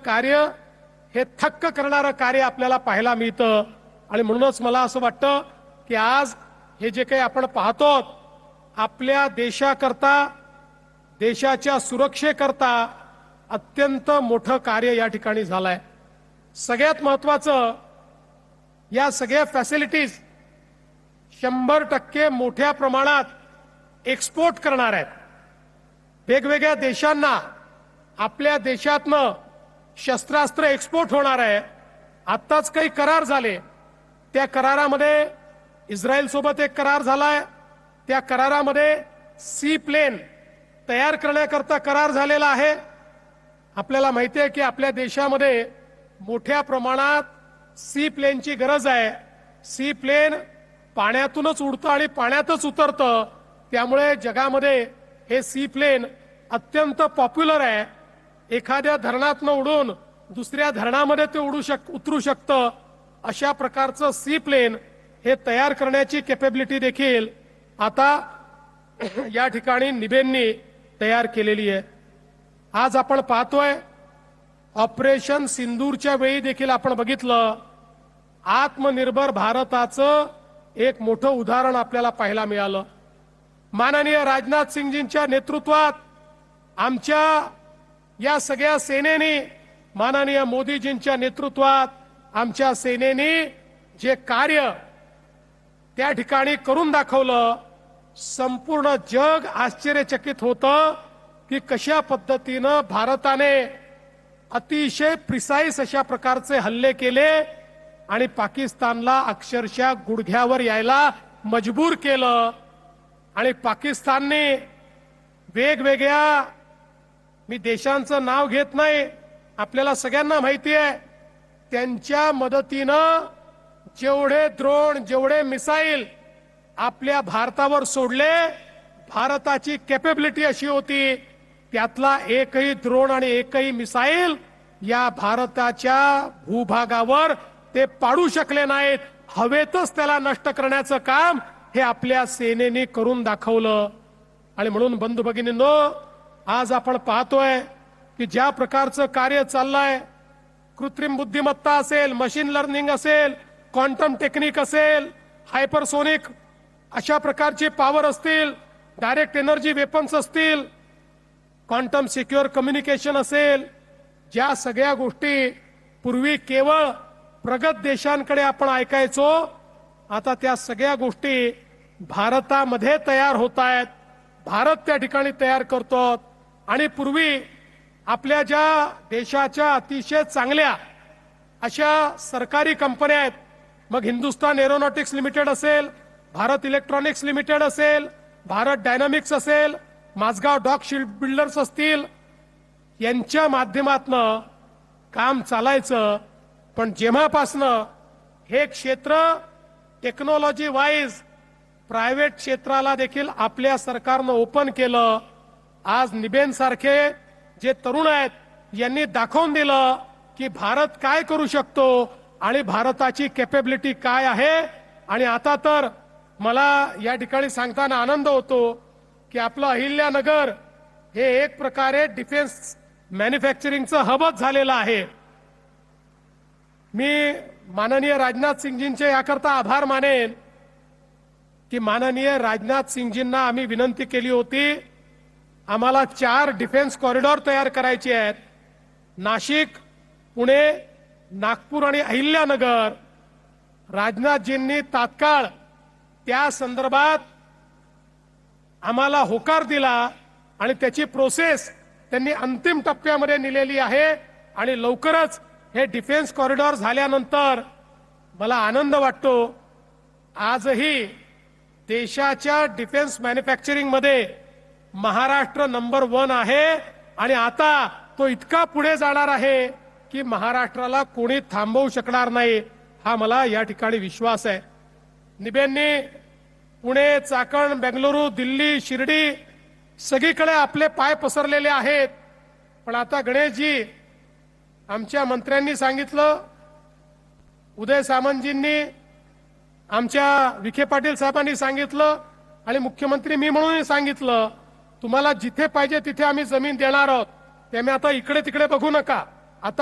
कार्य हे थक्क करणारं कार्य आपल्याला पाहायला मिळतं। आणि म्हणूनच मला असं वाटतं की आज हे जे काही आपण पाहतो आपल्या देशाकरता देशाच्या सुरक्षेकरता अत्यंत मोठं कार्य या ठिकाणी झालंय। सगळ्यात महत्त्वाचं या सगळ्या फॅसिलिटीज 100% मोठ्या प्रमाणात एक्सपोर्ट करणार आहेत। वेगवेगळ्या देशांना आपल्या देशातनं शस्त्रास्त्र एक्सपोर्ट होणार आहे। आत्ताच काही करार झाले, त्या करारामध्ये इस्रायल सोबत एक करार झालाय, त्या करारामध्ये सी प्लेन तयार करण्याकरता करार झालेला आहे। आपल्याला माहिती आहे की आपल्या देशामध्ये मोठ्या प्रमाणात सी प्लेनची गरज आहे। सी प्लेन पाण्यातूनच उडतं आणि पाण्यातच उतरतं, त्यामुळे जगामध्ये हे सी प्लेन अत्यंत पॉप्युलर आहे। एखाद्या धरणातनं उडून दुसऱ्या धरणामध्ये ते उतरू शकतं। अशा प्रकारचं सी प्लेन हे तयार करण्याची कॅपॅबिलिटी देखील आता या ठिकाणी निबेंनी तयार केलेली आहे। आज आपण पाहतोय ऑपरेशन सिंदूरच्या वेळी देखील आपण बघितलं आत्मनिर्भर भारताचं एक मोठं उदाहरण आपल्याला पाहायला मिळालं। माननीय राजनाथ सिंगजींच्या नेतृत्वात आमच्या या सगळ्या सेनेनी, माननीय मोदीजींच्या नेतृत्वात आमच्या सेनेनी जे कार्य त्या ठिकाणी करून दाखवलं, संपूर्ण जग आश्चर्यचकित होतं की कशा पद्धतीनं भारताने अतिशय प्रिसाइज अशा प्रकारचे हल्ले केले आणि पाकिस्तानला अक्षरशः गुडघ्यावर यायला मजबूर केलं। आणि पाकिस्तानने वेगवेगळ्या, मी देशांचं नाव घेत नाही, आपल्याला सगळ्यांना माहिती आहे, त्यांच्या मदतीनं जेवढे ड्रोन जेवढे मिसाईल आपल्या भारतावर सोडले, भारताची कॅपॅबिलिटी अशी होती त्यातला एकही ड्रोन आणि एकही मिसाईल या भारताच्या भूभागावर ते पाडू शकले नाहीत। हवेतच त्याला नष्ट करण्याचं काम हे आपल्या सेनेने करून दाखवलं। आणि म्हणून बंधू भगिनींनो, आज आपण पाहतोय की ज्या प्रकारचं कार्य चाललंय, कृत्रिम बुद्धिमत्ता असेल, मशीन लर्निंग असेल, क्वांटम टेक्निक असेल, हायपरसोनिक अशा प्रकारचे पॉवर असतील, डायरेक्ट एनर्जी वेपन्स असतील, क्वांटम सिक्युअर कम्युनिकेशन असेल, ज्या सगळ्या गोष्टी पूर्वी केवळ प्रगत देशांकडे आपण ऐकायचो, आता त्या सगळ्या गोष्टी भारतामध्ये तयार होत आहेत। भारत त्या ठिकाणी तयार करतो। आणि पूर्वी आपल्या ज्या देशाच्या अतिशय चांगल्या अशा सरकारी कंपन्या आहेत, मग हिंदुस्तान एरोनॉटिक्स लिमिटेड असेल, भारत इलेक्ट्रॉनिक्स लिमिटेड असेल, भारत डायनामिक्स असेल, माझगाव डॉक शिप बिल्डर्स असतील, यांच्या माध्यमातनं काम चालायचं। पण जेव्हापासनं हे क्षेत्र टेक्नॉलॉजी वाईज प्रायव्हेट क्षेत्राला देखील आपल्या सरकारनं ओपन केलं, आज निबेन सारखे जे तरुण आहेत यांनी दाखवून दिलं की भारत काय करू शकतो आणि भारताची कॅपॅबिलिटी काय आहे। आणि आता तर मला या ठिकाणी सांगताना आनंद होतो की आपलं अहिल्यानगर हे एक प्रकारे डिफेन्स मॅन्युफॅक्चरिंगचं हबच झालेलं आहे। मी माननीय राजनाथ सिंगजींचे याकरता आभार मानेन की माननीय राजनाथ सिंगजींना आम्ही विनंती केली होती, आम्हाला 4 डिफेन्स कॉरिडॉर तयार करायचे आहेत, नाशिक, पुणे, नागपूर आणि अहिल्यानगर। राजनाथजींनी तात्काळ त्या संदर्भात आम्हाला होकार दिला आणि त्याची प्रोसेस त्यांनी अंतिम टप्प्यामध्ये नेलेली आहे। आणि लवकरच हे डिफेन्स कॉरिडॉर झाल्यानंतर मला आनंद वाटतो, आजही देशाच्या डिफेन्स मॅन्युफॅक्चरिंग मध्ये महाराष्ट्र नंबर 1 आहे। आणि आता तो इतका पुढे जाणार आहे की महाराष्ट्राला कोणी थांबवू शकणार नाही, हा मला या ठिकाणी विश्वास आहे। निबेंनी पुणे, चाकण, बेंगलुरू, दिल्ली, शिर्डी सगळीकडे आपले पाय पसरलेले आहेत। पण आता गणेशजी, आमच्या मंत्र्यांनी सांगितलं, उदय सामंतजींनी, आमच्या विखे पाटील साहेबांनी सांगितलं आणि मुख्यमंत्री मी म्हणून सांगितलं, तुम्हाला जिथे पाहिजे तिथे आम्ही जमीन देणार आहोत, त्यामुळे आता इकडे तिकडे बघू नका। आता